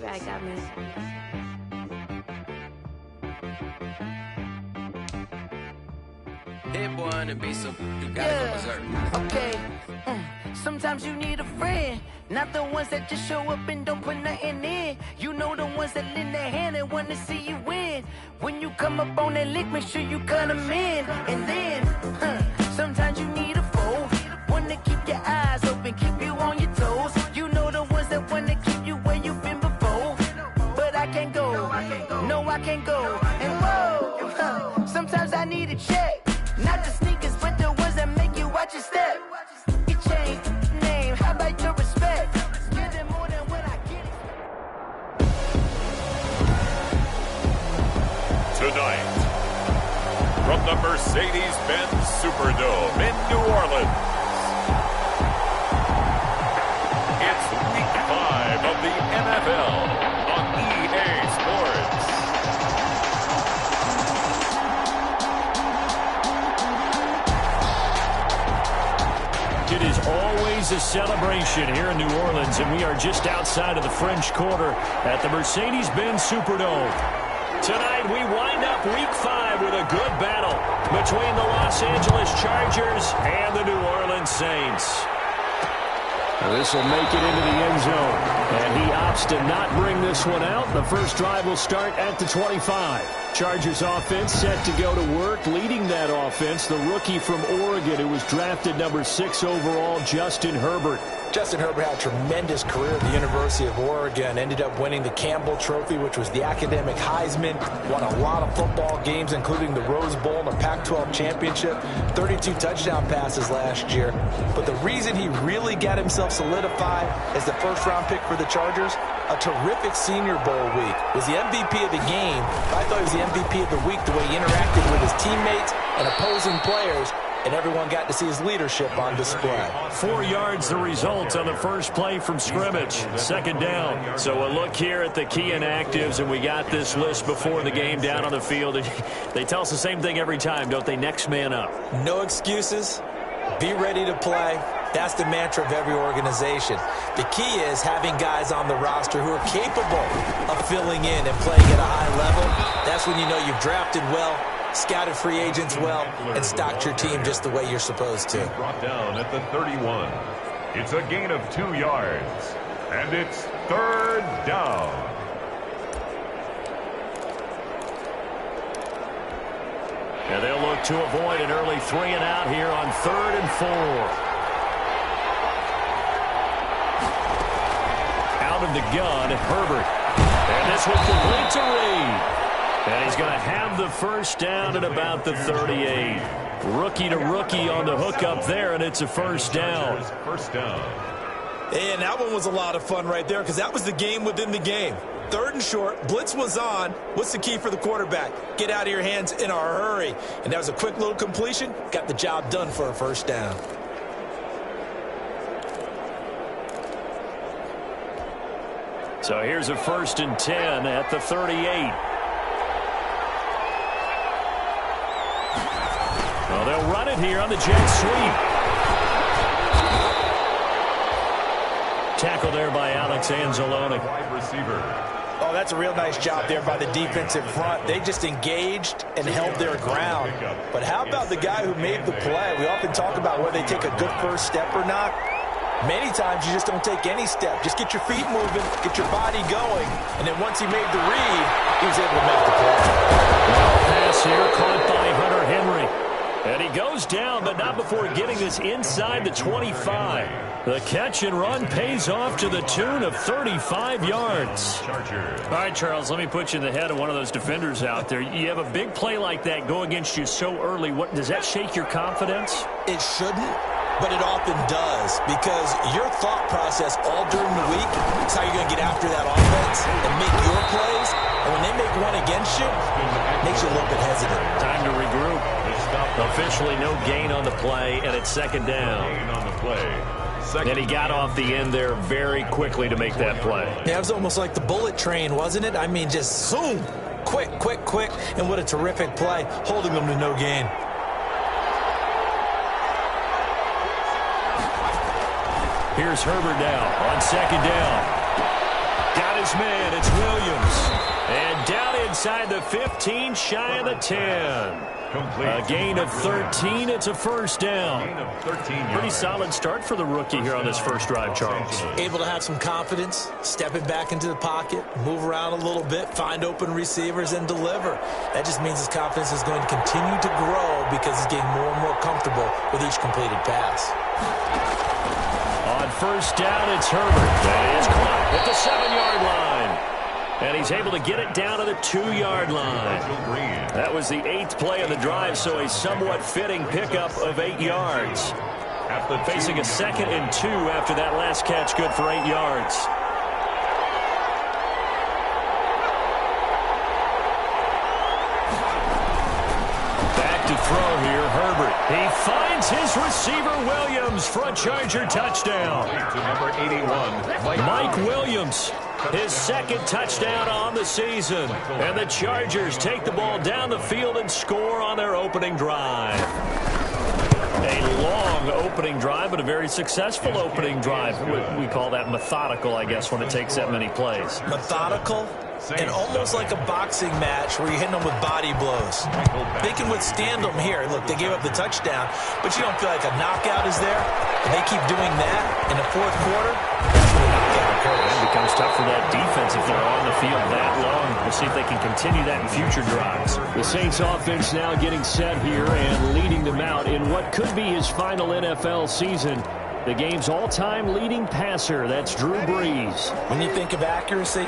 I got me. Hit one and be some. You gotta go berserk. Okay. Sometimes you need a friend, not the ones that just show up and don't put nothing in. You know the ones that lend their hand and want to see you win. When you come up on that lick, make sure you cut them in. And then, sometimes you need a foe, one to keep your eyes open, keep you on your toes. You know the ones that want to keep you where you've been before. But I can't go, no I can't go. And whoa, sometimes I need a check. Not the sneakers, but the ones that make you watch your step. Your chain, name, how about your respect? Give them more than what I get. Tonight, from the Mercedes-Benz Superdome in New Orleans, it's Week 5 of the NFL on EA Sports. It is always a celebration here in New Orleans, and we are just outside of the French Quarter at the Mercedes-Benz Superdome. Tonight, we wind up Week 5 with a good battle between the Los Angeles Chargers and the New Orleans Saints. This will make it into the end zone, and he opts to not bring this one out. The first drive will start at the 25. Chargers offense set to go to work. Leading that offense, the rookie from Oregon who was drafted number 6 overall, Justin Herbert. Justin Herbert had a tremendous career at the University of Oregon, ended up winning the Campbell Trophy, which was the academic Heisman, won a lot of football games, including the Rose Bowl and the Pac-12 championship, 32 touchdown passes last year. But the reason he really got himself solidified as the first-round pick for the Chargers, a terrific Senior Bowl week. Was the MVP of the game, but I thought he was the MVP of the week the way he interacted with his teammates and opposing players, and everyone got to see his leadership on display. 4 yards the result on the first play from scrimmage. Second down. So a look here at the key inactives, and we got this list before the game down on the field. They tell us the same thing every time, don't they? Next man up. No excuses. Be ready to play. That's the mantra of every organization. The key is having guys on the roster who are capable of filling in and playing at a high level. That's when you know you've drafted well, scouted free agents well, and stocked your team just the way you're supposed to. Brought down at the 31. It's a gain of 2 yards, and it's third down. And they'll look to avoid an early 3 and out here on 3rd and 4. Out of the gun, Herbert. And this will complete to Reed. And he's going to have the first down at about the 38. Rookie to rookie on the hook up there, and it's a first down. First down. And that one was a lot of fun right there because that was the game within the game. 3rd and short, blitz was on. What's the key for the quarterback? Get out of your hands in a hurry. And that was a quick little completion. Got the job done for a first down. So here's a 1st and 10 at the 38. Well, they'll run it here on the jet sweep. Tackle there by Alex Anzalone. Wide receiver. Oh, that's a real nice job there by the defensive front. They just engaged and held their ground. But how about the guy who made the play? We often talk about whether they take a good first step or not. Many times you just don't take any step. Just get your feet moving, get your body going, and then once he made the read, he was able to make the play. Well, pass here caught by Hunter Henry. And he goes down, but not before getting this inside the 25. The catch and run pays off to the tune of 35 yards. All right, Charles, let me put you in the head of one of those defenders out there. You have a big play like that go against you so early. What does that shake your confidence? It shouldn't, but it often does, because your thought process all during the week is how you're going to get after that offense and make your plays. And when they make one against you, it makes you a little bit hesitant. Time to regroup. Officially no gain on the play, and it's second down. Gain on the play. And he got off the end there very quickly to make that play. Yeah, it was almost like the bullet train, wasn't it? I mean, just zoom, quick, quick, quick, and what a terrific play, holding them to no gain. Here's Herbert now on second down. Got his man. It's Williams. And down inside the 15, shy of the 10. A gain of 13. It's a first down. Pretty solid start for the rookie here on his first drive, Charles. Able to have some confidence, stepping back into the pocket, move around a little bit, find open receivers, and deliver. That just means his confidence is going to continue to grow because he's getting more and more comfortable with each completed pass. On first down, it's Herbert. That is caught at the 7-yard line. And he's able to get it down to the 2-yard line. That was the 8th play of the drive, so a somewhat fitting pickup of 8 yards. Facing a 2nd and 2 after that last catch, good for 8 yards. Back to throw here, Herbert. He finds his receiver, Williams, for a Charger touchdown. To number 81, Mike Williams. His 2nd touchdown on the season. And the Chargers take the ball down the field and score on their opening drive. A long opening drive, but a very successful opening drive. We call that methodical, I guess, when it takes that many plays. Methodical and almost like a boxing match where you're hitting them with body blows. They can withstand them here. Look, they gave up the touchdown, but you don't feel like a knockout is there. And they keep doing that in the 4th quarter. That's when the knockout occurs. It becomes tough for that defense if they're on the field that long. We'll see if they can continue that in future drives. The Saints offense now getting set here and leading them out in what could be his final NFL season. The game's all-time leading passer, that's Drew Brees. When you think of accuracy,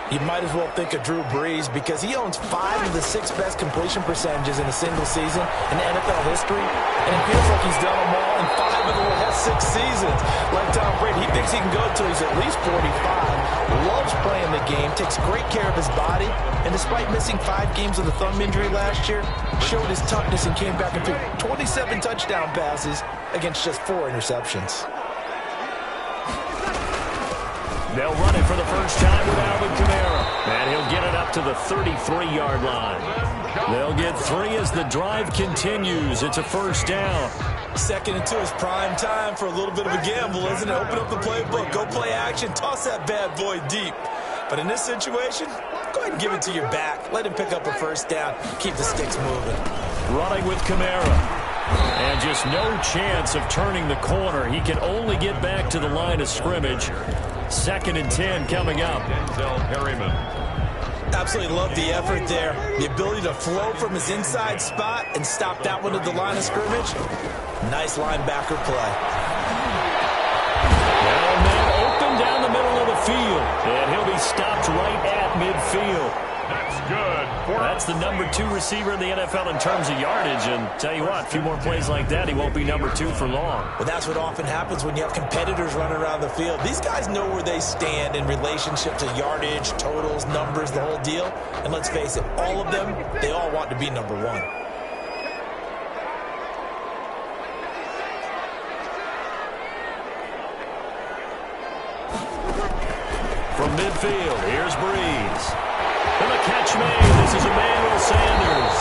you might as well think of Drew Brees because he owns 5 of the 6 best completion percentages in a single season in NFL history, and it feels like he's done them all in 5 of the last 6 seasons. Like Tom Brady, he thinks he can go until he's at least 45, loves playing the game, takes great care of his body, and despite missing 5 games with a thumb injury last year, showed his toughness and came back and threw 27 touchdown passes against just 4 interceptions. They'll run it for the first time with Alvin Kamara. And he'll get it up to the 33-yard line. They'll get 3 as the drive continues. It's a first down. 2nd and 2 is prime time for a little bit of a gamble, isn't it? Open up the playbook, go play action, toss that bad boy deep. But in this situation, go ahead and give it to your back. Let him pick up a first down. Keep the sticks moving. Running with Kamara. And just no chance of turning the corner. He can only get back to the line of scrimmage. 2nd and 10 coming up. Absolutely love the effort there. The ability to flow from his inside spot and stop that one at the line of scrimmage. Nice linebacker play. And then open down the middle of the field. And he'll be stopped right at midfield. That's good. That's the number 2 receiver in the NFL in terms of yardage. And tell you what, a few more plays like that, he won't be number 2 for long. Well, that's what often happens when you have competitors running around the field. These guys know where they stand in relationship to yardage, totals, numbers, the whole deal. And let's face it, all of them, they all want to be number 1. From midfield, here's Brees. And the catch made. This is Emmanuel Sanders.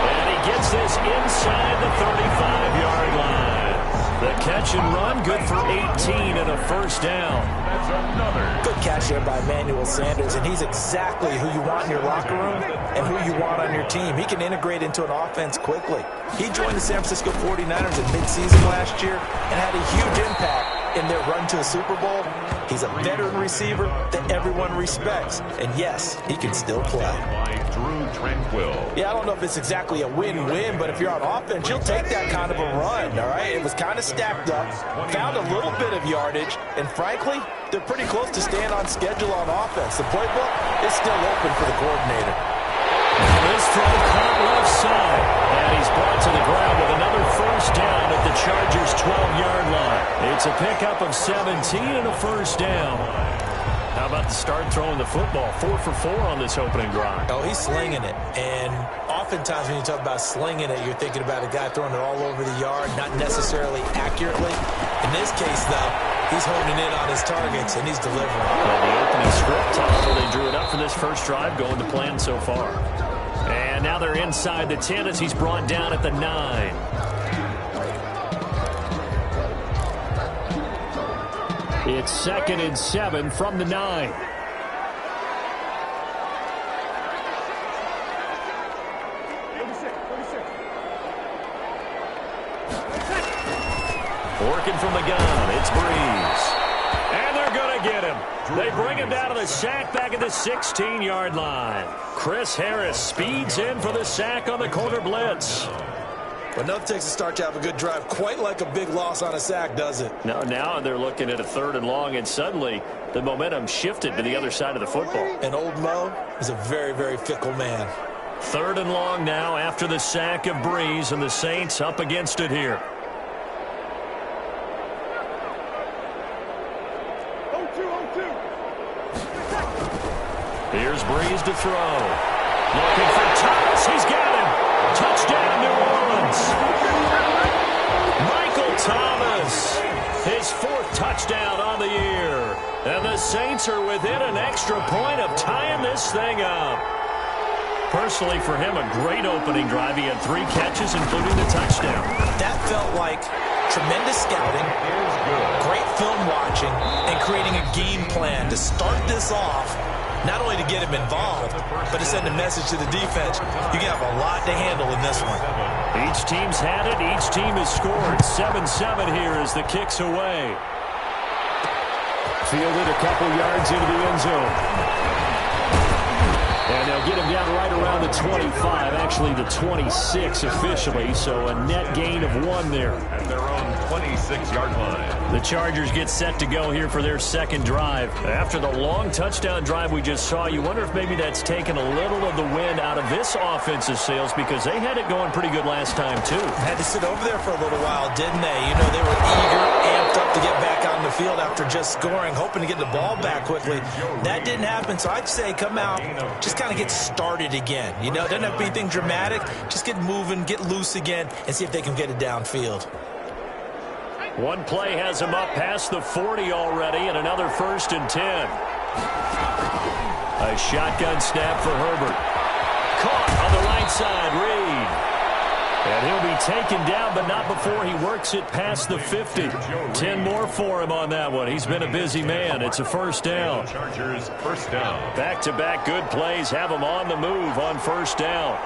And he gets this inside the 35-yard line. The catch and run, good for 18 and a first down. That's another. Good catch there by Emmanuel Sanders, and he's exactly who you want in your locker room and who you want on your team. He can integrate into an offense quickly. He joined the San Francisco 49ers in midseason last year and had a huge impact in their run to the Super Bowl. He's a veteran receiver that everyone respects. And yes, he can still play. By Drew Tranquill. Yeah, I don't know if it's exactly a win-win, but if you're on offense, you'll take that kind of a run, all right? It was kind of stacked up, found a little bit of yardage, and frankly, they're pretty close to staying on schedule on offense. The playbook is still open for the coordinator. This throw caught left side. And he's brought to the ground with another first down at the Chargers' 12-yard line. It's a pickup of 17 and a first down. How about the start throwing the football? 4 for 4 on this opening drive. Oh, he's slinging it. And oftentimes when you talk about slinging it, you're thinking about a guy throwing it all over the yard, not necessarily accurately. In this case, though, he's honing in on his targets, and he's delivering. Well, the opening script, however, they drew it up for this first drive, going to plan so far. And now they're inside the 10 as he's brought down at the 9. It's 2nd and 7 from the 9. Working from the gun, it's Breeze. And they're going to get him. They bring him down to the sack back at the 16-yard line. Chris Harris speeds in for the sack on the corner blitz. But nothing takes a start to have a good drive, quite like a big loss on a sack, does it? No, now they're looking at a 3rd and long, and suddenly the momentum shifted to the other side of the football. And old Mo is a very, very fickle man. 3rd and long now after the sack of Breeze, and the Saints up against it here. Here's Breeze to throw. Looking for Thomas. He's got him. Touchdown, New Orleans. Michael Thomas, his 4th touchdown on the year. And the Saints are within an extra point of tying this thing up. Personally, for him, a great opening drive. He had 3 catches, including the touchdown. That felt like tremendous scouting, great film watching, and creating a game plan to start this off. Not only to get him involved, but to send a message to the defense. You can have a lot to handle in this one. Each team's had it. Each team has scored. 7-7 here as the kick's away. Fielded a couple yards into the end zone. And they'll get him down right around the 25, actually the 26 officially, so a net gain of 1 there. At their own 26-yard line. The Chargers get set to go here for their 2nd drive. After the long touchdown drive we just saw, you wonder if maybe that's taken a little of the wind out of this offensive sails, because they had it going pretty good last time too. Had to sit over there for a little while, didn't they? You know, they were eager, amped up to get back on the field after just scoring, hoping to get the ball back quickly. That didn't happen, so I'd say come out, just kind of get started again. You know, it doesn't have to be anything dramatic. Just get moving, get loose again, and see if they can get it downfield. One play has him up past the 40 already, and another 1st and 10. A shotgun snap for Herbert. Caught on the right side, Reed. And he'll be taken down, but not before he works it past the 50. 10 more for him on that one. He's been a busy man. It's a 1st down. Chargers 1st down. Back-to-back good plays have him on the move on 1st down.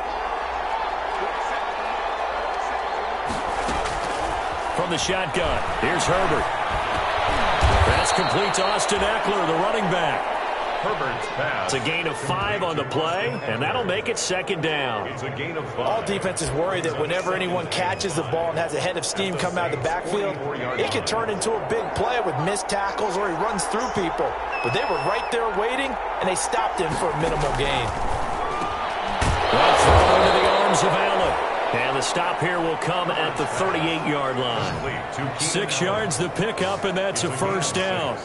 From the shotgun, here's Herbert. That's complete to Austin Eckler, the running back. Herbert's pass. It's a gain of 5 on the play, and that'll make it 2nd down. It's a gain of 5. All defenses worry that whenever anyone catches the ball and has a head of steam come out of the backfield, it can turn into a big play with missed tackles or he runs through people. But they were right there waiting, and they stopped him for a minimal gain. Well, throw into the arms of Allen. And the stop here will come at the 38-yard line. 6 yards the pickup, and that's a 1st down.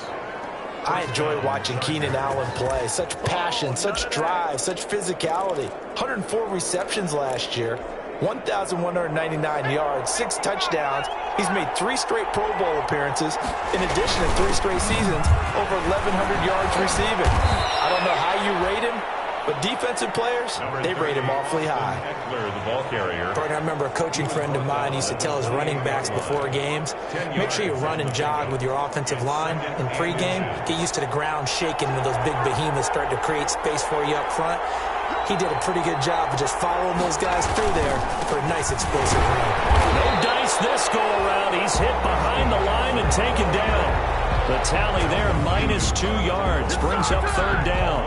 I enjoy watching Keenan Allen play. Such passion, such drive, such physicality. 104 receptions last year, 1,199 yards, 6 touchdowns. He's made 3 straight Pro Bowl appearances, in addition to 3 straight seasons, over 1,100 yards receiving. I don't know how you rate him, but defensive players, they rate him awfully high. Eckler, the ball carrier. I remember a coaching friend of mine used to tell his running backs before games, make sure you run and jog with your offensive line in pregame. Get used to the ground shaking when those big behemoths start to create space for you up front. He did a pretty good job of just following those guys through there for a nice explosive run. No dice this go around. He's hit behind the line and taken down. The tally there, -2 yards, brings up 3rd down.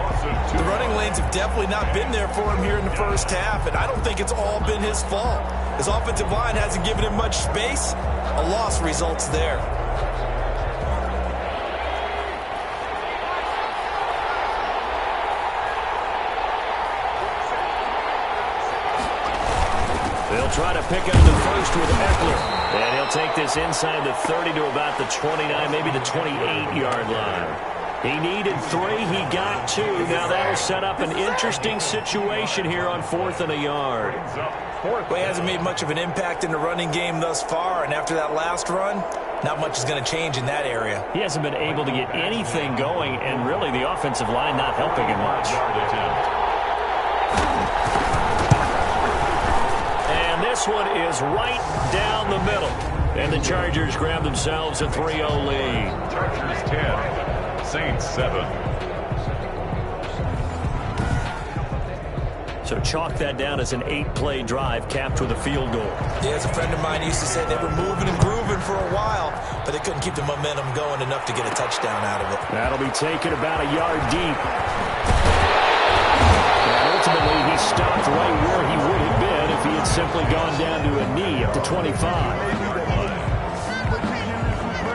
The running lanes have definitely not been there for him here in the 1st half, and I don't think it's all been his fault. His offensive line hasn't given him much space. A loss results there. They'll try to pick up the 1st with Eckler. And he'll take this inside the 30 to about the 29, maybe the 28-yard line. He needed 3. He got 2. Now that'll set up an interesting situation here on 4th and a yard. Well, he hasn't made much of an impact in the running game thus far, and after that last run, not much is going to change in that area. He hasn't been able to get anything going, and really the offensive line not helping him much. And this one is right down the middle. And the Chargers grab themselves a 3-0 lead. Chargers 10, Saints 7. So chalk that down as an 8-play drive capped with a field goal. Yeah, as a friend of mine used to say, they were moving and grooving for a while, but they couldn't keep the momentum going enough to get a touchdown out of it. That'll be taken about a yard deep. And ultimately, he stopped right where he would have been if he had simply gone down to a knee at the 25.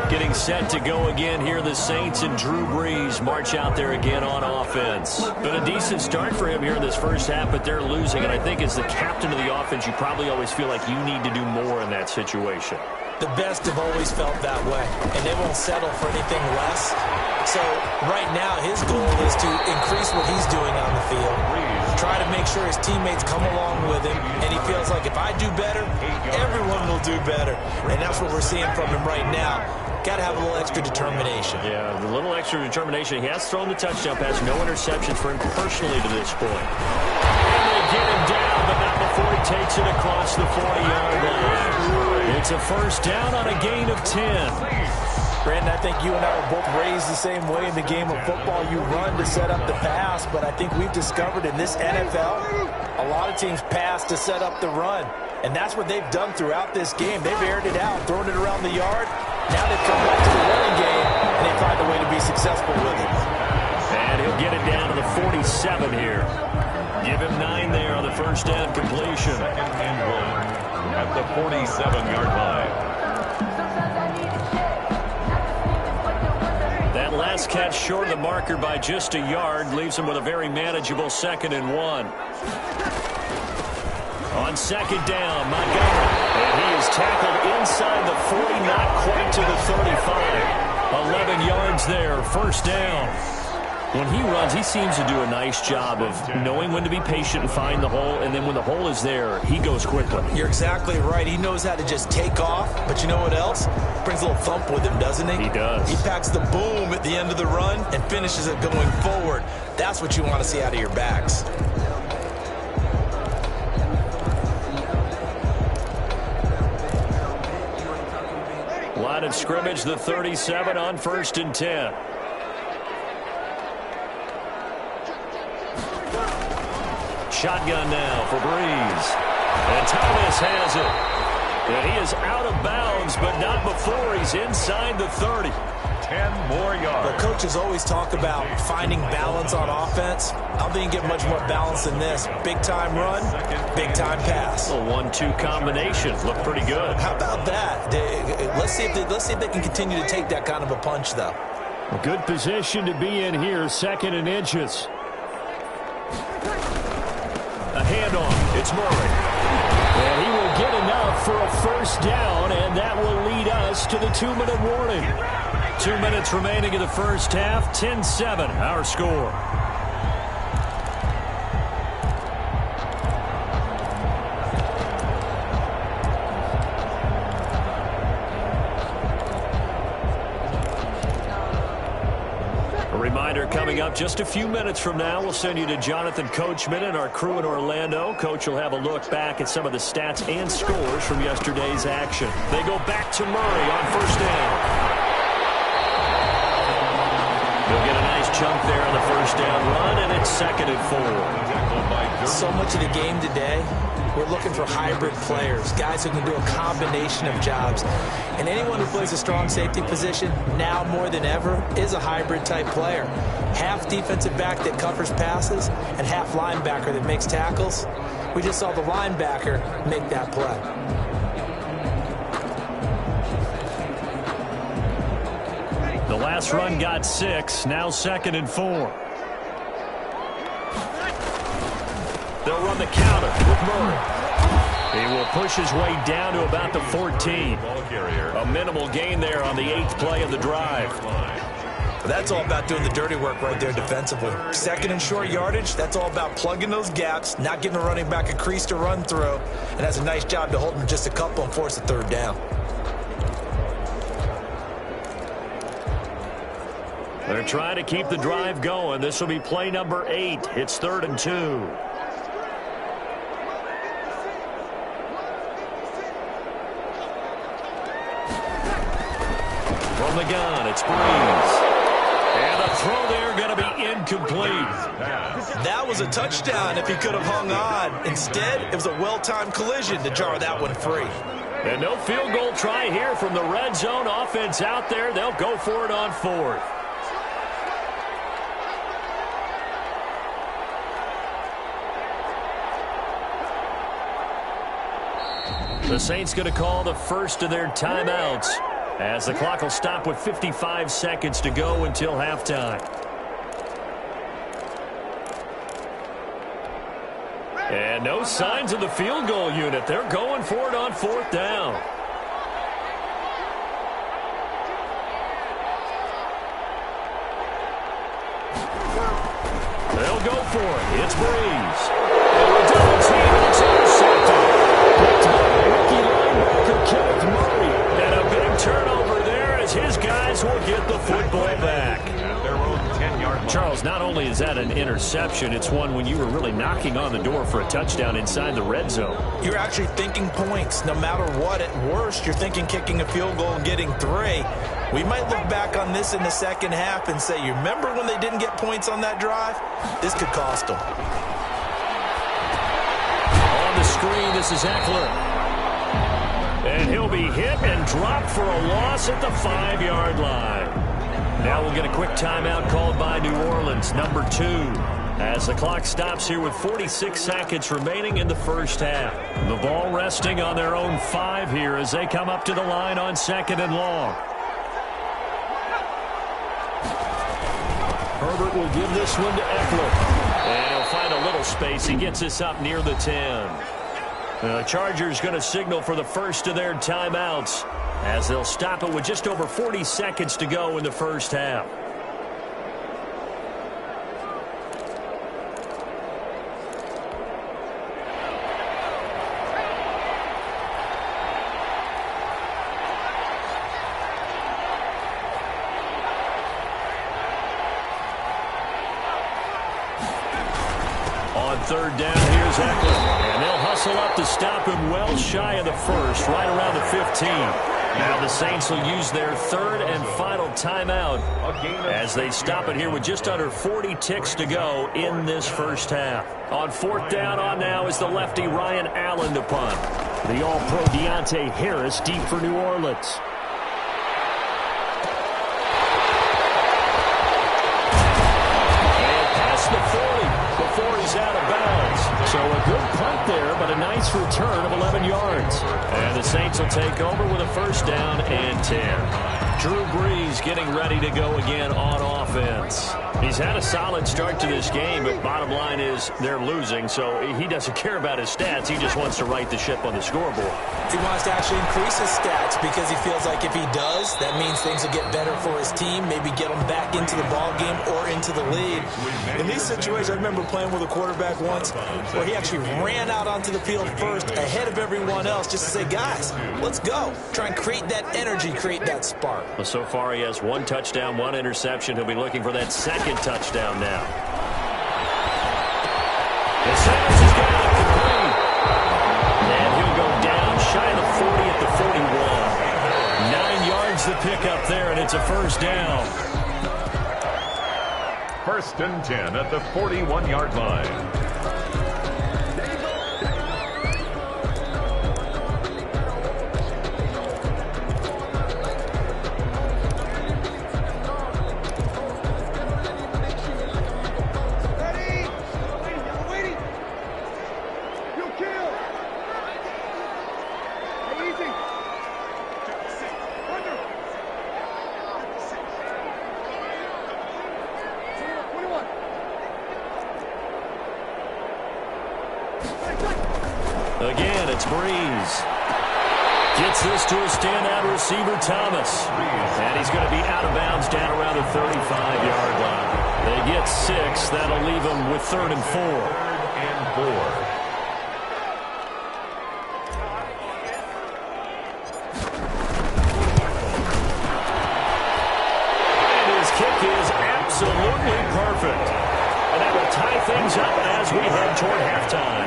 Getting set to go again here, the Saints and Drew Brees march out there again on offense. Been a decent start for him here in this first half, but they're losing. And I think as the captain of the offense, you probably always feel like you need to do more in that situation. The best have always felt that way, and they won't settle for anything less. So right now, his goal is to increase what he's doing on the field, try to make sure his teammates come along with him, and he feels like if I do better, everyone will do better. And that's what we're seeing from him right now. Got to have a little extra determination. Yeah, the little extra determination. He has thrown the touchdown pass. No interceptions for him personally to this point. And they get him down, but not before he takes it across the 40-yard line. It's a first down on a gain of 10. Brandon, I think you and I were both raised the same way in the game of football. You run to set up the pass, but I think we've discovered in this NFL, a lot of teams pass to set up the run. And that's what they've done throughout this game. They've aired it out, thrown it around the yard. Now they've come back to the running game, and they find a way to be successful with it. And he'll get it down to the 47 here. Give him 9 there on the first down completion. Second and 1 at the 47-yard line. That last catch short of the marker by just a yard leaves him with a very manageable 2nd and 1. On second down, Montgomery. And he is tackled inside the 40, not quite to the 35. 11 yards there, first down. When he runs, he seems to do a nice job of knowing when to be patient and find the hole, and then when the hole is there, he goes quickly. You're exactly right. He knows how to just take off, but you know what else? Brings a little thump with him, doesn't he? He does. He packs the boom at the end of the run and finishes it going forward. That's what you want to see out of your backs. Line of scrimmage, the 37 on 1st and 10. Shotgun now for Brees. And Thomas has it. And he is out of bounds, but not before he's inside the 30. 10 more yards. But coaches always talk about finding balance on offense. I don't think you get much more balance than this. Big-time run, big-time pass. A 1-2 combination. Looked pretty good. How about that? Let's see if they can continue to take that kind of a punch, though. A good position to be in here, 2nd and inches. A handoff. It's Murray. And he will get enough for a first down, and that will lead us to the 2-minute warning. 2 minutes remaining in the first half. 10-7, our score. Coming up just a few minutes from now, we'll send you to Jonathan Coachman and our crew in Orlando. Coach will have a look back at some of the stats and scores from yesterday's action. They go back to Murray on first down. They'll get a nice chunk there on the first down run, and it's 2nd and 4. So much of the game today, we're looking for hybrid players, guys who can do a combination of jobs. And anyone who plays a strong safety position, now more than ever, is a hybrid type player. Half defensive back that covers passes and half linebacker that makes tackles. We just saw the linebacker make that play. The last run got 6, now 2nd and 4. They'll run the counter with Murray. He will push his way down to about the 14. A minimal gain there on the 8th play of the drive. That's all about doing the dirty work right there defensively. 2nd and short yardage, that's all about plugging those gaps, not giving a running back a crease to run through, and that's a nice job to hold him just a couple and force a 3rd down. They're trying to keep the drive going. This will be play number 8. It's 3rd and 2. From the gun, it's Brees. And The throw there going to be incomplete. That was a touchdown if he could have hung on. Instead, it was a well-timed collision to jar that one free. And no field goal try here from the red zone offense out there. They'll go for it on fourth. The Saints going to call the first of their timeouts as the clock will stop with 55 seconds to go until halftime. And no signs of the field goal unit. They're going for it on fourth down. They'll go for it. It's Breeze. And a double team, and it's intercepted. Picked by rookie linebacker Kenneth Murray. And a big turnover there as his guys will get the football back. Charles, not only is that an interception, it's one when you were really knocking on the door for a touchdown inside the red zone. You're actually thinking points. No matter what, at worst, you're thinking kicking a field goal and getting 3. We might look back on this in the second half and say, you remember when they didn't get points on that drive? This could cost them. On the screen, this is Eckler. And he'll be hit and dropped for a loss at the 5-yard line. Now we'll get a quick timeout called by New Orleans, number 2, as the clock stops here with 46 seconds remaining in the first half. The ball resting on their own 5 here as they come up to the line on 2nd and long. Herbert will give this one to Eckler. And he'll find a little space. He gets this up near the 10. The Chargers going to signal for the first of their timeouts as they'll stop it with just over 40 seconds to go in the first half. On third down, here's Eckler. And they'll hustle up to stop him well shy of the first, right around the 15. Now the Saints will use their third and final timeout as they stop it here with just under 40 ticks to go in this first half. On fourth down on now is the lefty Ryan Allen to punt. The All-Pro Deontay Harris deep for New Orleans. And past the 40 before he's out of bounds. So a good punt there, but a nice return of 11 yards. And the Saints will take over with a first down and 10. Drew Brees getting ready to go again on offense. He's had a solid start to this game, but bottom line is they're losing, so he doesn't care about his stats. He just wants to right the ship on the scoreboard. He wants to actually increase his stats because he feels like if he does, that means things will get better for his team, maybe get him back into the ball game or into the lead. In these situations, I remember playing with a quarterback once where he actually ran out onto the field first ahead of everyone else just to say, guys, let's go. Try and create that energy, create that spark. Well, so far he has 1 touchdown, 1 interception. He'll be looking for that second touchdown now. And Sanders has got it complete. And he'll go down shy of the 40 at the 41. 9 yards to pick up there, and it's a first down. First and 10 at the 41-yard line. Again, it's Breeze. Gets this to a standout receiver, Thomas. And he's going to be out of bounds down around the 35-yard line. They get 6. That'll leave them with 3rd and 4. And his kick is absolutely perfect. And that will tie things up as we head toward halftime.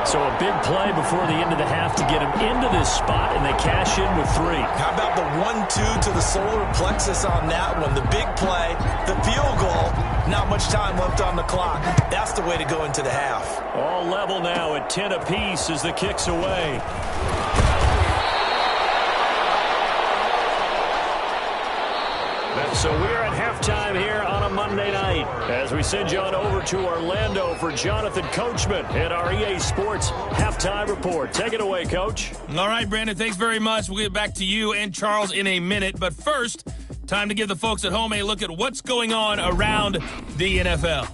So a big play before the end of the half to get him into this spot, and they cash in with 3. How about the 1-2 to the solar plexus on that one? The big play, the field goal, not much time left on the clock. That's the way to go into the half. All level now at 10 apiece as the kick's away. So we're at halftime here on a Monday night as we send you on over to Orlando for Jonathan Coachman at our EA Sports Halftime Report. Take it away, Coach. All right, Brandon, thanks very much. We'll get back to you and Charles in a minute. But first, time to give the folks at home a look at what's going on around the NFL.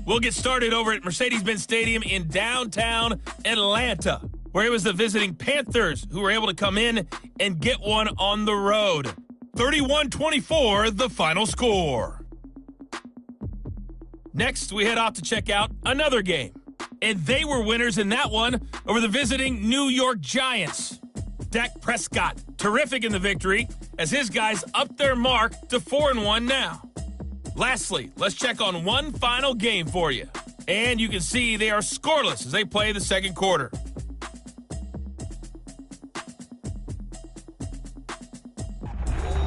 We'll get started over at Mercedes-Benz Stadium in downtown Atlanta, where it was the visiting Panthers who were able to come in and get one on the road. 31-24, the final score. Next, we head off to check out another game. And they were winners in that one over the visiting New York Giants. Dak Prescott, terrific in the victory, as his guys upped their mark to 4-1 now. Lastly, let's check on one final game for you. And you can see they are scoreless as they play the second quarter.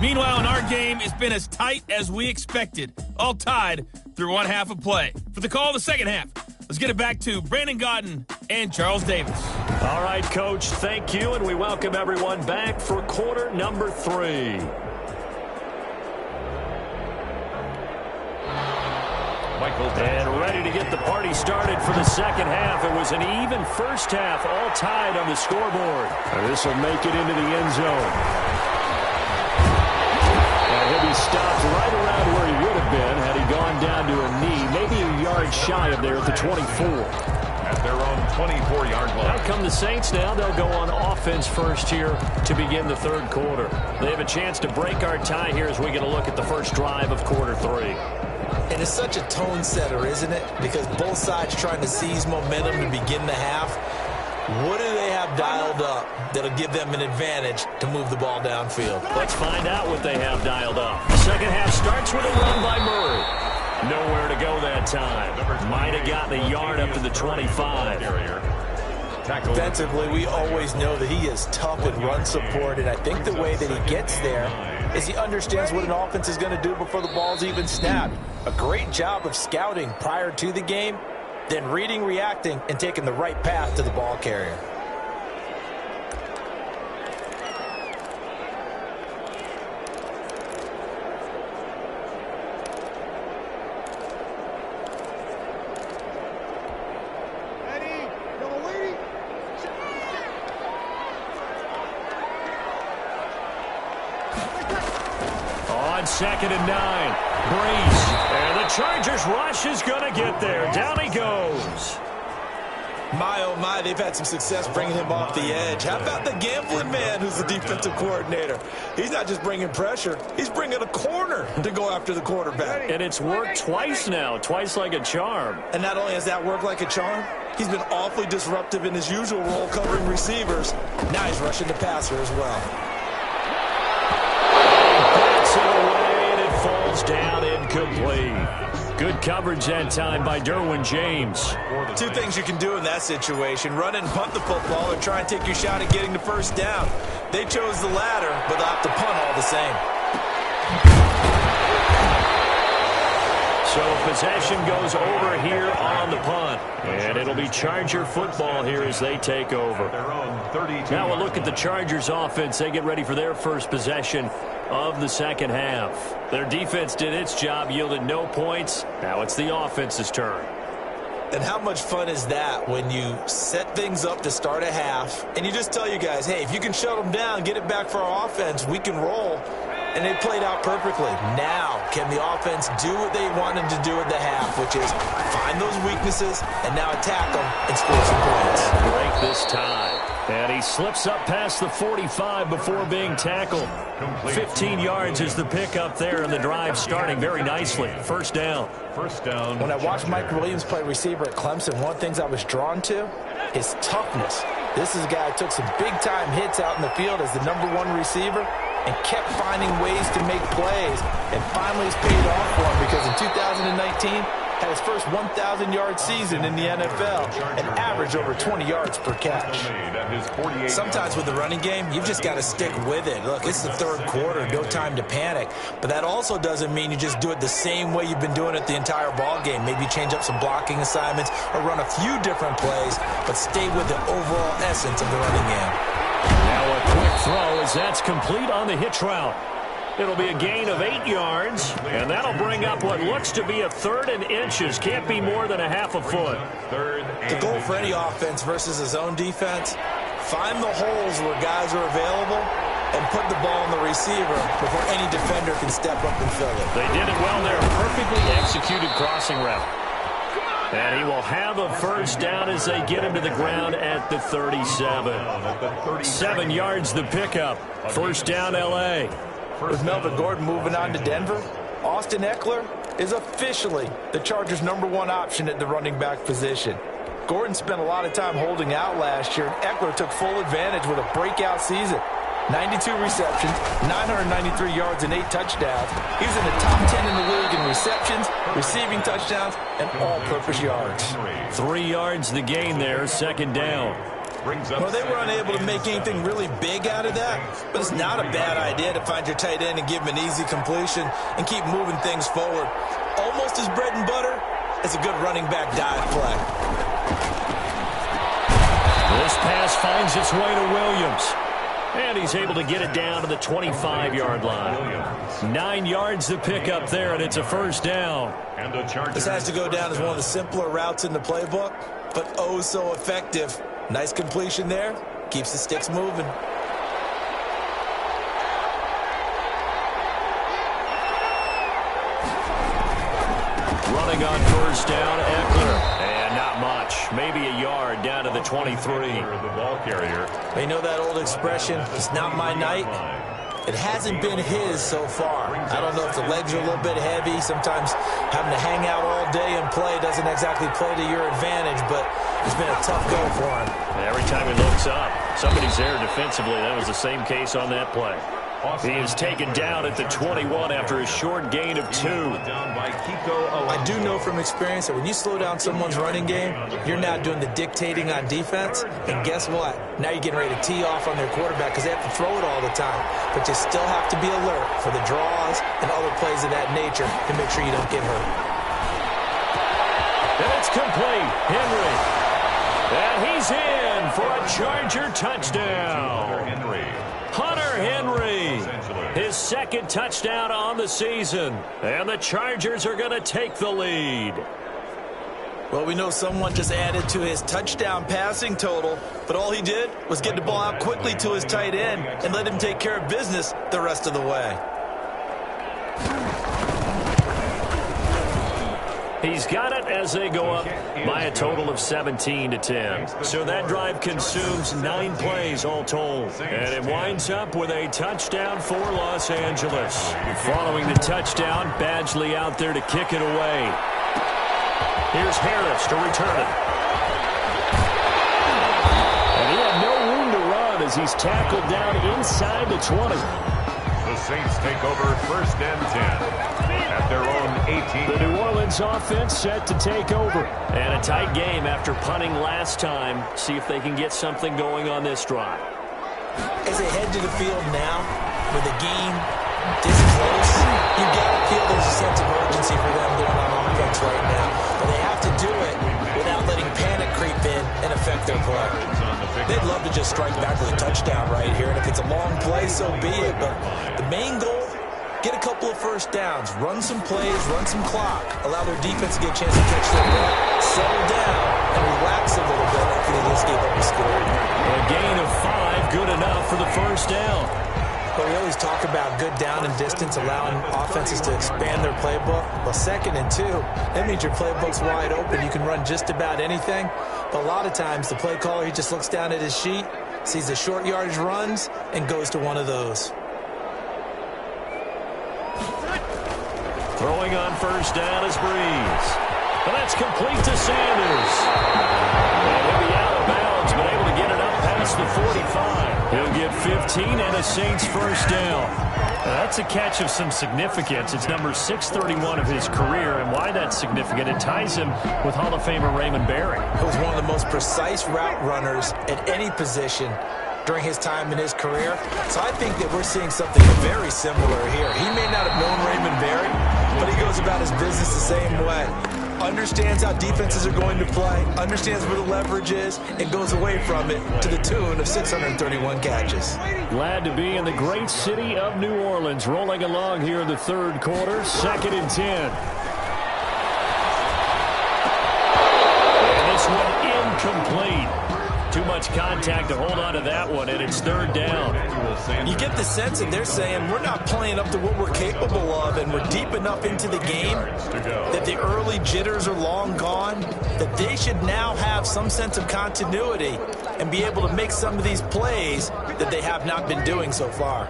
Meanwhile, in our game, it's been as tight as we expected, all tied through one half of play. For the call of the second half, let's get it back to Brandon Gaudin and Charles Davis. All right, Coach, thank you, and we welcome everyone back for quarter number 3. And ready to get the party started for the second half. It was an even first half, all tied on the scoreboard. This will make it into the end zone. He'll be stopped right around where he would have been had he gone down to a knee, maybe a yard shy of there at the 24. At their own 24-yard line. Out come the Saints now. They'll go on offense first here to begin the third quarter. They have a chance to break our tie here as we get a look at the first drive of quarter 3. And it's such a tone setter, isn't it? Because both sides trying to seize momentum to begin the half. What do they have dialed up that'll give them an advantage to move the ball downfield? Let's find out what they have dialed up. Second half starts with a run by Murray. Nowhere to go that time. Might have gotten a yard up to the 25. Defensively, we always know that he is tough in run support, and I think the way that he gets there is he understands what an offense is going to do before the ball's even snapped. A great job of scouting prior to the game, then reading, reacting, and taking the right path to the ball carrier. Second and 9. Breeze. And the Chargers rush is going to get there. Down he goes. My, oh my, they've had some success bringing him off the edge. How about the gambling man who's the defensive coordinator? He's not just bringing pressure. He's bringing a corner to go after the quarterback. And it's worked twice now, twice like a charm. And not only has that worked like a charm, he's been awfully disruptive in his usual role covering receivers. Now he's rushing the passer as well. Falls down incomplete. Good coverage that time by Derwin James. Two things you can do in that situation: run and punt the football, or try and take your shot at getting the first down. They chose the latter, but they'll have to punt all the same. So possession goes over here on the punt. And it'll be Charger football here as they take over. Now we'll look at the Chargers offense. They get ready for their first possession of the second half. Their defense did its job, yielded no points. Now it's the offense's turn. And how much fun is that when you set things up to start a half and you just tell you guys, hey, if you can shut them down, get it back for our offense, we can roll. And they played out perfectly. Now, can the offense do what they wanted to do at the half, which is find those weaknesses and now attack them and score some points? Break this tie. And he slips up past the 45 before being tackled. 15 yards is the pickup there, and the drive starting very nicely. First down. First down. When I watched Mike Williams play receiver at Clemson, one of the things I was drawn to is toughness. This is a guy who took some big-time hits out in the field as the #1 receiver and kept finding ways to make plays. And finally it's paid off for him because in 2019, had his first 1,000-yard season in the NFL and averaged over 20 yards per catch. Sometimes with the running game, you've just got to stick with it. Look, it's the third quarter, no time to panic. But that also doesn't mean you just do it the same way you've been doing it the entire ball game. Maybe change up some blocking assignments or run a few different plays, but stay with the overall essence of the running game. Now a quick throw as that's complete on the hitch route. It'll be a gain of 8 yards, and that'll bring up what looks to be a 3rd and inches. Can't be more than a half a foot. The goal for any offense versus his own defense, find the holes where guys are available and put the ball on the receiver before any defender can step up and fill it. They did it well there. Perfectly executed crossing route. And he will have a first down as they get him to the ground at the 37. 7 yards the pickup. First down, L.A. With Melvin Gordon moving on to Denver, Austin Eckler is officially the Chargers' #1 option at the running back position. Gordon spent a lot of time holding out last year, and Eckler took full advantage with a breakout season. 92 receptions, 993 yards, and 8 touchdowns. He was in the top 10 in the league in receptions, receiving touchdowns, and all-purpose yards. 3 yards the gain there, second down. Well, they were unable to make anything really big out of that, but it's not a bad idea to find your tight end and give him an easy completion and keep moving things forward. Almost as bread and butter as a good running back dive play. This pass finds its way to Williams. And he's able to get it down to the 25-yard line. 9 yards to pick up there, and it's a first down. This has to go down as one of the simpler routes in the playbook, but oh so effective. Nice completion there. Keeps the sticks moving. Running on first down, Eckler. And not much. Maybe a yard down to the 23. The ball carrier. They know that old expression, it's not my night. It hasn't been his so far. I don't know if the legs are a little bit heavy. Sometimes having to hang out all day and play doesn't exactly play to your advantage, but it's been a tough go for him. Every time he looks up, somebody's there defensively. That was the same case on that play. He is taken down at the 21 after a short gain of 2. I do know from experience that when you slow down someone's running game, you're now doing the dictating on defense. And guess what? Now you're getting ready to tee off on their quarterback because they have to throw it all the time. But you still have to be alert for the draws and other plays of that nature to make sure you don't get hurt. And it's complete. Henry. And he's in for a Charger touchdown. Hunter Henry, his second touchdown on the season. And the Chargers are going to take the lead. Well, we know someone just added to his touchdown passing total, but all he did was get the ball out quickly to his tight end and let him take care of business the rest of the way. He's got it as they go up by a total of 17-10. So that drive consumes 9 plays all told. And it winds up with a touchdown for Los Angeles. Following the touchdown, Badgley out there to kick it away. Here's Harris to return it. And he had no room to run as he's tackled down inside the 20. The Saints take over first and 10. At their own 18. The New Orleans offense set to take over. And a tight game after punting last time. See if they can get something going on this drive. As they head to the field now, with the game this close, you got to feel there's a sense of urgency for them going on offense right now. But they have to do it without letting panic creep in and affect their play. They'd love to just strike back with a touchdown right here. And if it's a long play, so be it. But the main goal, get a couple of first downs, run some plays, run some clock, allow their defense to get a chance to catch their breath, settle down, and relax a little bit after they just gave up a score. A gain of 5, good enough for the first down. But we always talk about good down and distance, allowing offenses to expand their playbook. Well, 2nd and 2, that means your playbook's wide open. You can run just about anything. But a lot of times, the play caller, he just looks down at his sheet, sees the short yardage runs, and goes to one of those. Throwing on first down is Breeze. And that's complete to Sanders. And he'll be out of bounds, but able to get it up past the 45. He'll get 15 and a Saints first down. That's a catch of some significance. It's number 631 of his career, and why that's significant, it ties him with Hall of Famer Raymond Berry. He was one of the most precise route runners at any position during his time in his career. So I think that we're seeing something very similar here. He may not have known Raymond Berry, but he goes about his business the same way. Understands how defenses are going to play, understands where the leverage is, and goes away from it to the tune of 631 catches. Glad to be in the great city of New Orleans, rolling along here in the third quarter, 2nd and 10. And this one incomplete. Too much contact to hold on to that one, and it's 3rd down. You get the sense that they're saying we're not playing up to what we're capable of, and we're deep enough into the game that the early jitters are long gone, that they should now have some sense of continuity and be able to make some of these plays that they have not been doing so far.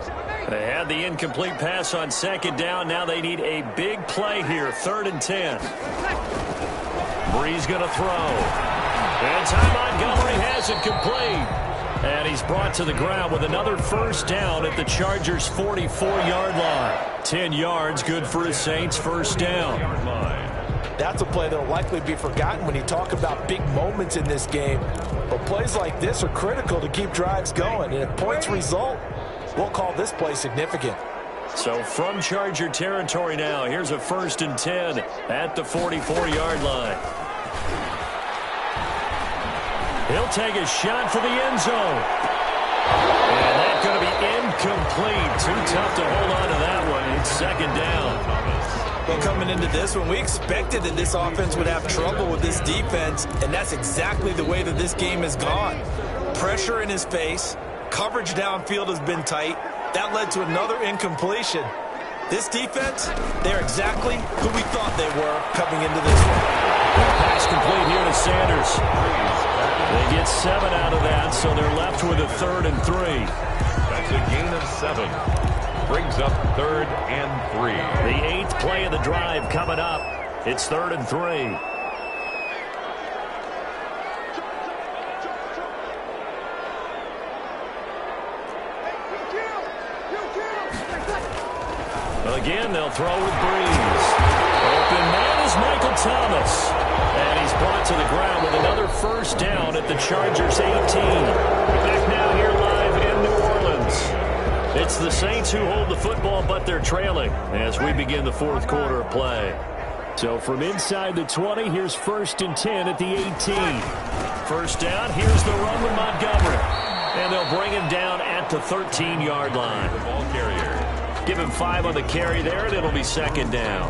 They had the incomplete pass on 2nd down. Now they need a big play here, 3rd and 10. Breeze going to throw. And Ty Montgomery has it complete. And he's brought to the ground with another first down at the Chargers' 44-yard line. 10 yards, good for his Saints, first down. That's a play that will likely be forgotten when you talk about big moments in this game. But plays like this are critical to keep drives going. And if points result, we'll call this play significant. So from Charger territory now, here's a 1st and 10 at the 44-yard line. He'll take a shot for the end zone. And that's going to be incomplete. Too tough to hold on to that one. It's 2nd down. Well, coming into this one, we expected that this offense would have trouble with this defense, and that's exactly the way that this game has gone. Pressure in his face. Coverage downfield has been tight. That led to another incompletion. This defense, they're exactly who we thought they were coming into this one. Pass complete here to Sanders. They get 7 out of that, so they're left with a 3rd and 3. That's a gain of 7. Brings up 3rd and 3. The 8th play of the drive coming up. It's 3rd and 3. Again, they'll throw with Breeze. Open man is Michael Thomas. And he's brought to the ground with another first down at the Chargers' 18. Back now here live in New Orleans. It's the Saints who hold the football, but they're trailing as we begin the 4th quarter of play. So from inside the 20, here's 1st and 10 at the 18. First down, here's the run with Montgomery. And they'll bring him down at the 13-yard line. The ball carrier. Give him 5 on the carry there, and it'll be 2nd down.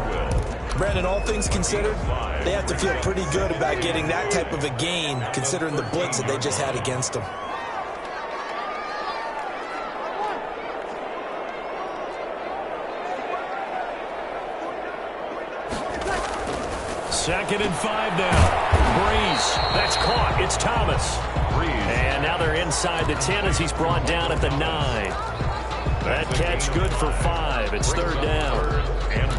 Brandon, all things considered, they have to feel pretty good about getting that type of a gain, considering the blitz that they just had against them. Second and 5 now. Breeze. That's caught. It's Thomas. Breeze. And now they're inside the 10 as he's brought down at the 9. That catch good for 5. It's 3rd down. 3rd and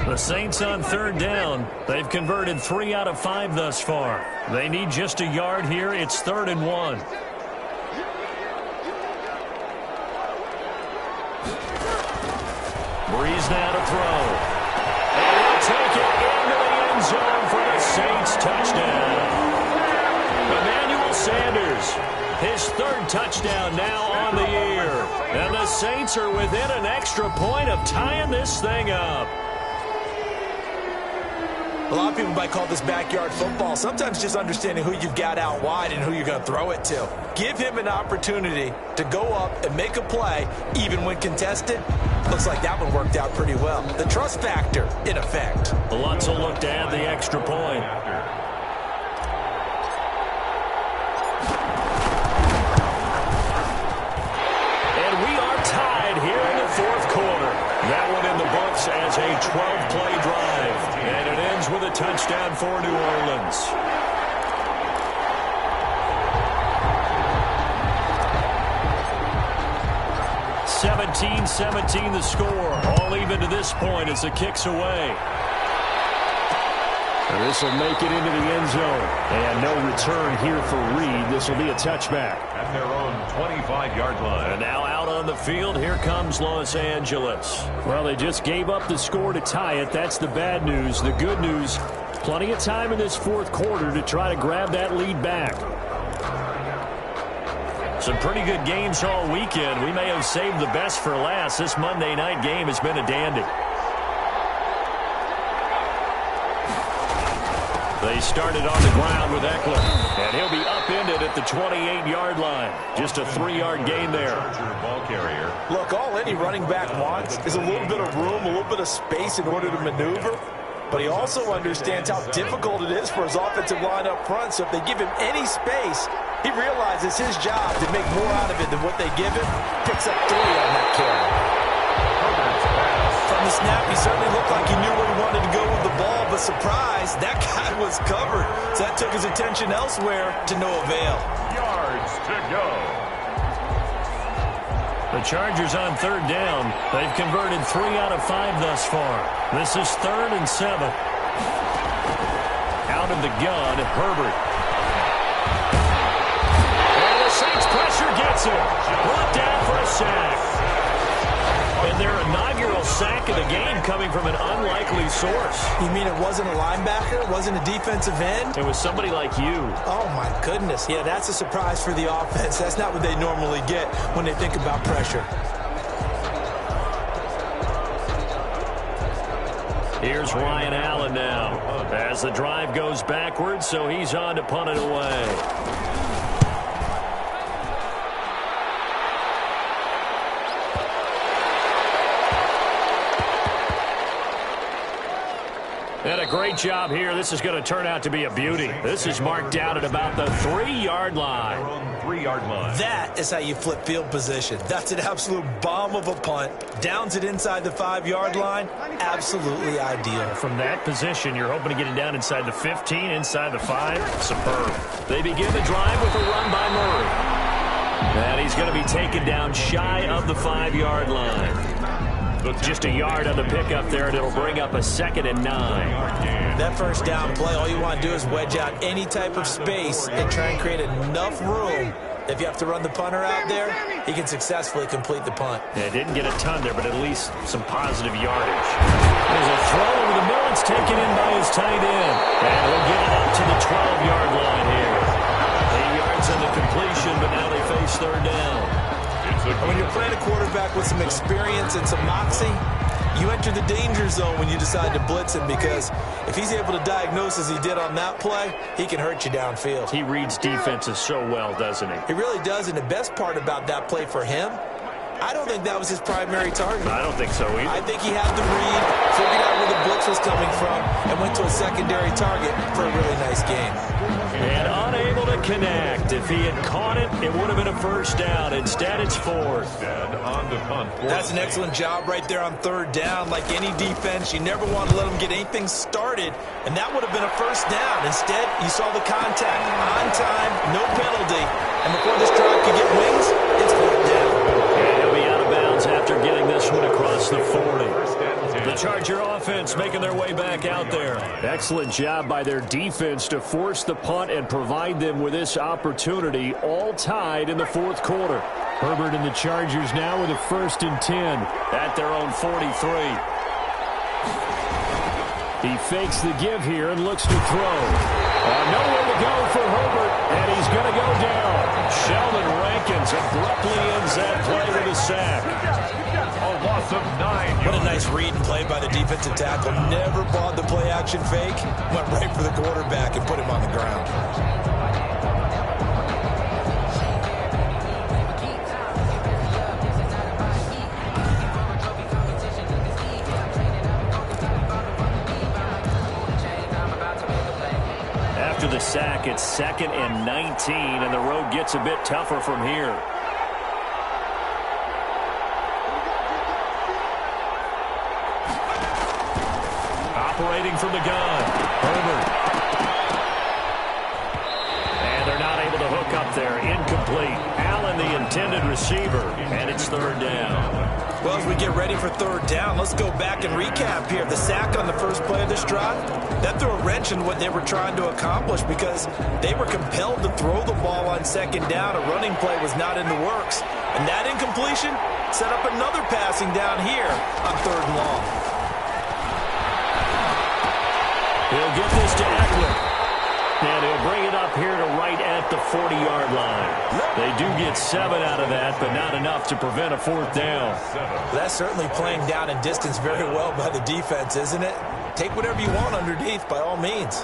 1. The Saints on 3rd down. They've converted 3 out of 5 thus far. They need just a yard here. It's 3rd and 1. Breeze now to throw. And he'll take it into the end zone for the Saints touchdown. Emmanuel Sanders, his 3rd touchdown now on the year. And the Saints are within an extra point of tying this thing up. A lot of people might call this backyard football. Sometimes just understanding who you've got out wide and who you're going to throw it to. Give him an opportunity to go up and make a play, even when contested. Looks like that one worked out pretty well. The trust factor, in effect. Lots of look to add the extra point. And we are tied here in the 4th quarter. That one in the books as a 12-play drive. And it ends with a touchdown for New Orleans. (17-17) the score. All even to this point as the kick's away. And this will make it into the end zone. And no return here for Reed. This will be a touchback. from their own 25-yard line. And now out on the field, here comes Los Angeles. Well, they just gave up the score to tie it. That's the bad news. The good news, plenty of time in this fourth quarter to try to grab that lead back. Some pretty good games all weekend. We may have saved the best for last. This Monday night game has been a dandy. They started on the ground with Eckler, and he'll be upended at the 28-yard line. Just a 3-yard gain there. Ball carrier. Look, all any running back wants is a little bit of room, a little bit of space in order to maneuver. But he also understands how difficult it is for his offensive line up front. So if they give him any space, he realizes his job to make more out of it than what they give him. Picks up 3 on that carry. From the snap, he certainly looked like he knew where he wanted to go with the ball, but surprise, that guy was covered. So that took his attention elsewhere to no avail. Yards to go. The Chargers on third down. They've converted 3 out of 5 thus far. This is 3rd and 7. Out of the gun, Herbert. And the Saints pressure gets him. Brought down for a sack. And their inaugural sack of the game coming from an unlikely source. You mean it wasn't a linebacker? It wasn't a defensive end? It was somebody like you. Oh, my goodness. Yeah, that's a surprise for the offense. That's not what they normally get when they think about pressure. Here's Ryan Allen now. As the drive goes backwards, so he's on to punt it away. And a great job here. This is going to turn out to be a beauty. This is marked down at about the 3-yard line. 3-yard line. That is how you flip field position. That's an absolute bomb of a punt. Downs it inside the 5-yard line. Absolutely ideal. From that position, you're hoping to get it down inside the 15, inside the 5. Superb. They begin the drive with a run by Murray. And he's going to be taken down shy of the 5-yard line. Just a yard on the pickup there, and it'll bring up a 2nd and 9. That first down play, all you want to do is wedge out any type of space and try and create enough room. If you have to run the punter out there, he can successfully complete the punt. Yeah, didn't get a ton there, but at least some positive yardage. There's a throw over the middle. It's taken in by his tight end. And he'll get it up to the 12-yard line here. 8 yards on the completion, but now they face 3rd down. When you're playing a quarterback with some experience and some moxie, you enter the danger zone when you decide to blitz him, because if he's able to diagnose as he did on that play, he can hurt you downfield. He reads defenses so well, doesn't he? He really does, and the best part about that play for him, I don't think that was his primary target. I don't think so either. I think he had the read, figured out where the blitz was coming from, and went to a secondary target for a really nice game. And unable to connect. If he had caught it, it would have been a 1st down. Instead, it's 4th. On the punt. That's an excellent job right there on 3rd down. Like any defense, you never want to let them get anything started, and that would have been a 1st down. Instead, you saw the contact on time, no penalty, and before this drive could get wings, it's 4th down. And he'll be out of bounds after getting this one across the 40. The Charger offense making their way back out there. Excellent job by their defense to force the punt and provide them with this opportunity, all tied in the 4th quarter. Herbert and the Chargers now with a 1st and 10 at their own 43. He fakes the give here and looks to throw. Nowhere to go for Herbert, and he's going to go down. Sheldon Rankins abruptly ends that play with a sack. A loss of 9 yards. What a nice read and play by the defensive tackle. Never bought the play-action fake. Went right for the quarterback and put him on the ground. After the sack, it's 2nd and 19, and the road gets a bit tougher from here. Operating from the gun, Herbert. And they're not able to hook up there. Incomplete. Allen, the intended receiver, and it's 3rd down. Well, as we get ready for third down, let's go back and recap here. The sack on the first play of this drive, that threw a wrench in what they were trying to accomplish because they were compelled to throw the ball on second down. A running play was not in the works. And that incompletion set up another passing down here on third and long. He'll get this to Eckler. And he'll bring it up here to right at the 40-yard line. They do get 7 out of that, but not enough to prevent a fourth down. That's certainly playing down and distance very well by the defense, isn't it? Take whatever you want underneath, by all means.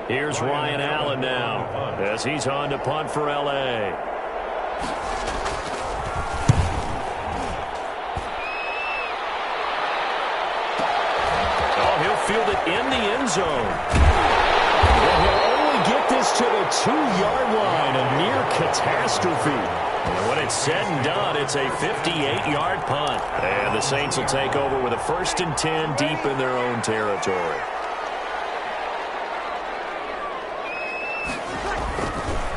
Here's Ryan Allen now as he's on to punt for L.A. Oh, he'll field it in the end zone. And he'll only get this to the 2-yard line, a near catastrophe. And when it's said and done, it's a 58-yard punt. And the Saints will take over with a 1st and 10 deep in their own territory.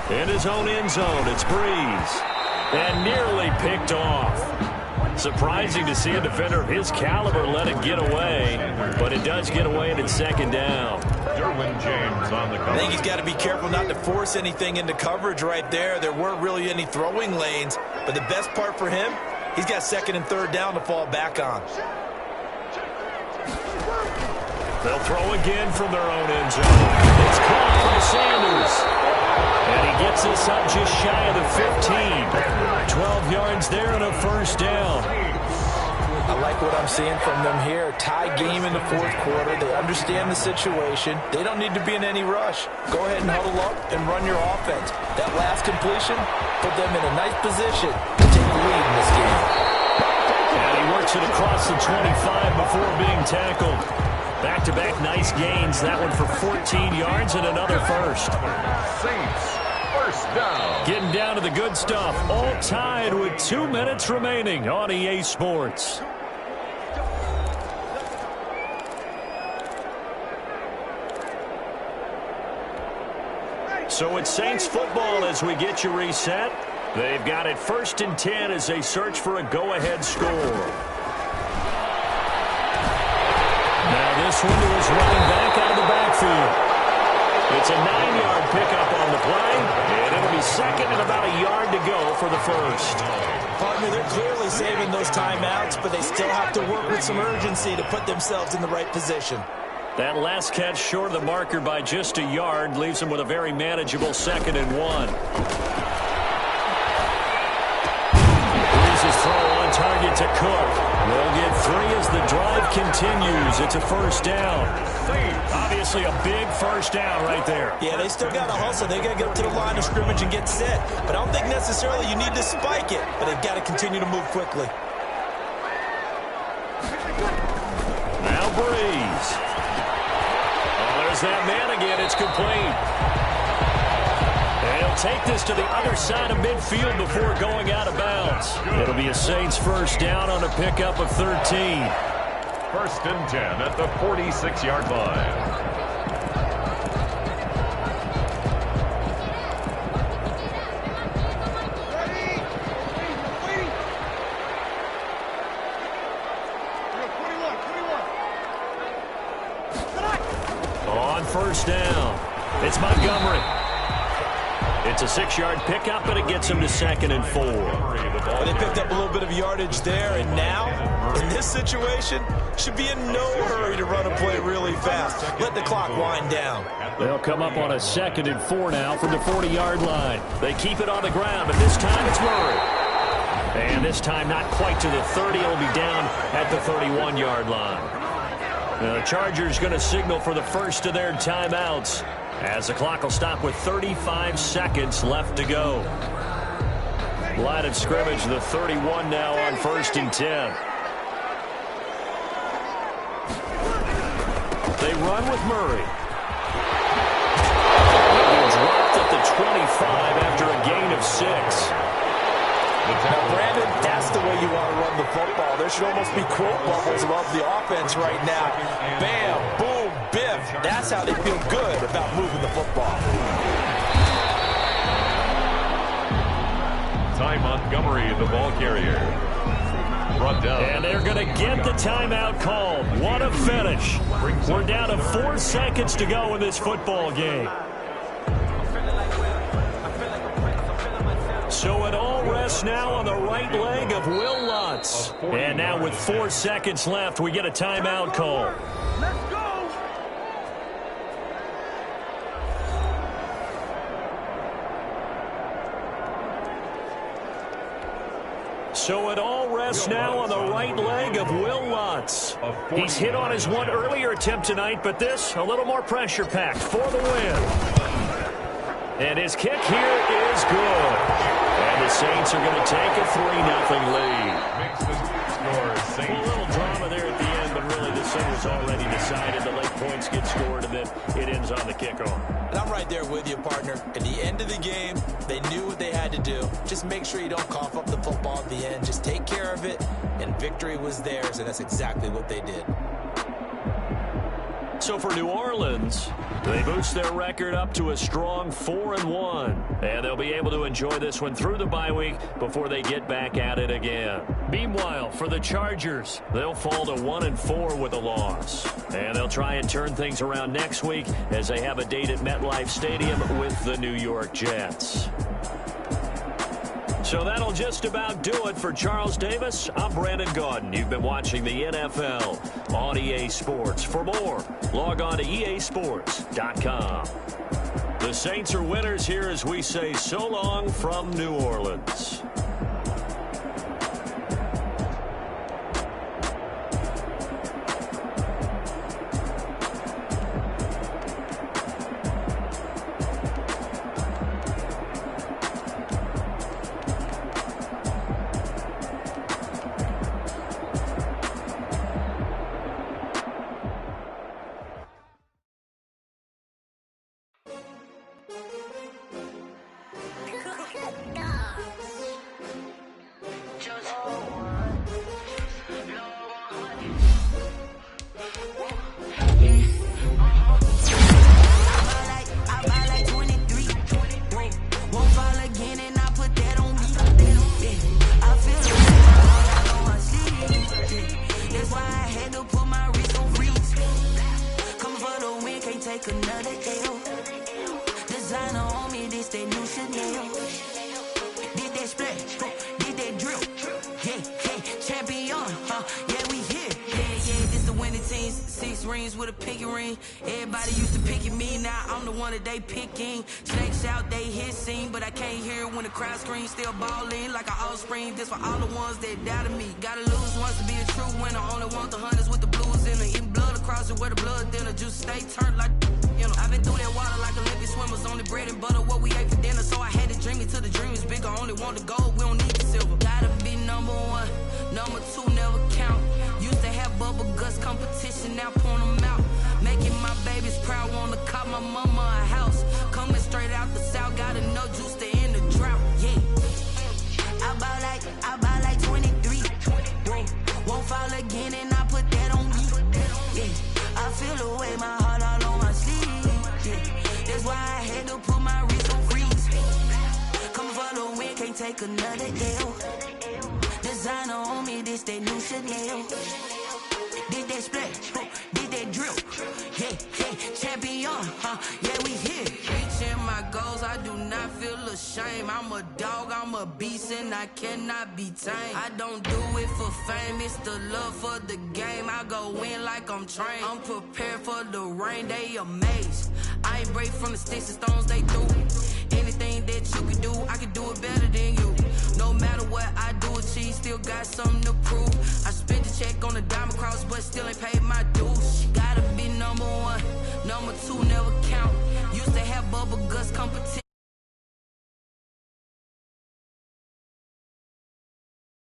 In his own end zone, it's Breeze. And nearly picked off. Surprising to see a defender of his caliber let it get away, but it does get away and it's second down. Derwin James on the cover. I think he's got to be careful not to force anything into coverage right there. There weren't really any throwing lanes, but the best part for him, he's got 2nd and 3rd down to fall back on. They'll throw again from their own end zone. It's caught from Sanders. And he gets this up just shy of the 15. 12 yards there and a 1st down. I like what I'm seeing from them here. Tie game in the 4th quarter. They understand the situation. They don't need to be in any rush. Go ahead and huddle up and run your offense. That last completion put them in a nice position to take the lead in this game. And he works it across the 25 before being tackled. Back-to-back nice gains. That one for 14 yards and another 1st. Saints, 1st down. Getting down to the good stuff. All tied with 2 minutes remaining on EA Sports. So it's Saints football as we get you reset. They've got it 1st and 10 as they search for a go-ahead score. This one to his running back out of the backfield. It's a 9-yard pickup on the play, and it'll be 2nd and about a yard to go for the 1st. Partner, they're clearly saving those timeouts, but they still have to work with some urgency to put themselves in the right position. That last catch short of the marker by just a yard leaves them with a very manageable 2nd and 1. Breeze's throw on target to Cook. They'll get 3 as the drive continues. It's a 1st down. Obviously a big 1st down right there. Yeah, they still got to hustle. They got to get up to the line of scrimmage and get set. But I don't think necessarily you need to spike it. But they've got to continue to move quickly. Now Breeze. Oh, there's that man again. It's complete. And he'll take this to the other side of midfield before going out of bounds. It'll be a Saints 1st down on a pickup of 13. 1st and 10 at the 46-yard line. On 1st down, it's Montgomery. It's a 6-yard pickup, but it gets him to 2nd and 4. Well, they picked up a little bit of yardage there, and now, in this situation, should be in no hurry to run a play really fast. Let the clock wind down. They'll come up on a 2nd and 4 now from the 40-yard line. They keep it on the ground, but this time it's Murray. And this time not quite to the 30. It'll be down at the 31-yard line. Now, the Chargers going to signal for the first of their timeouts as the clock will stop with 35 seconds left to go. Line of scrimmage, the 31 now on 1st and 10. They run with Murray. They're dropped at the 25 after a gain of 6. Now, Brandon, that's the way you want to run the football. There should almost be quote bubbles above the offense right now. Bam, boom, biff. That's how they feel good about moving the football. Ty Montgomery, the ball carrier. Brought down. And they're going to get the timeout called. What a finish. We're down to 4 seconds to go in this football game. So it all rests now on the right leg of Will Lutz. And now with 4 seconds left, we get a timeout call. Let's go! So it all rests now on the right leg of Will Lutz. He's hit on his one earlier attempt tonight, but this a little more pressure-packed for the win. And his kick here is good. And the Saints are going to take a 3-0 lead. Makes the score Saints. A little drama there at the end, but really the Saints already decided. The late points get scored, and then it ends on the kickoff. And I'm right there with you, partner. At the end of the game, they knew what they had to do. Just make sure you don't cough up the football at the end. Just take care of it, and victory was theirs, and that's exactly what they did. So for New Orleans, they boost their record up to a strong 4-1. And they'll be able to enjoy this one through the bye week before they get back at it again. Meanwhile, for the Chargers, they'll fall to 1-4 with a loss. And they'll try and turn things around next week as they have a date at MetLife Stadium with the New York Jets. So that'll just about do it for Charles Davis. I'm Brandon Gaudin. You've been watching the NFL on EA Sports. For more, log on to easports.com. The Saints are winners here as we say so long from New Orleans. Still ballin' like an offspring. This for all the ones that doubted me. Gotta lose once to be a true winner. Only want the hunters with the blues in it. Eating blood across it where the blood thinner. Juice stay turned like, you know. I've been through that water like Olympic swimmers. Only bread and butter what we ate for dinner. So I had to dream it till the dream is bigger. Only want the gold, we don't need the silver. Gotta be number one. Number two never count. Used to have bubble guts competition. Now point them out. Making my babies proud. Wanna cop my mama a house. Coming straight out the south. Gotta know juice to end the drought. Yeah. I buy like 23. Won't fall again and I put that on me. Yeah, I feel the way, my heart all on my sleeve. Yeah, that's why I had to put my wrist on freeze. Come for the win, can't take another L. Designer on me, this that new Chanel. Did that splash, did that drill. Yeah, champion, yeah, we here. Reaching my goals, I do not feel ashamed. I'm a dog, I'm a beast, and I cannot be tamed. I don't do it for fame, it's the love for the game. I go in like I'm trained. I'm prepared for the rain, they amazed. I ain't break from the sticks and stones they threw. Anything that you can do, I can do it better than you. No matter what I do, achieve, still got something to prove. I spent the check on a diamond cross, but still ain't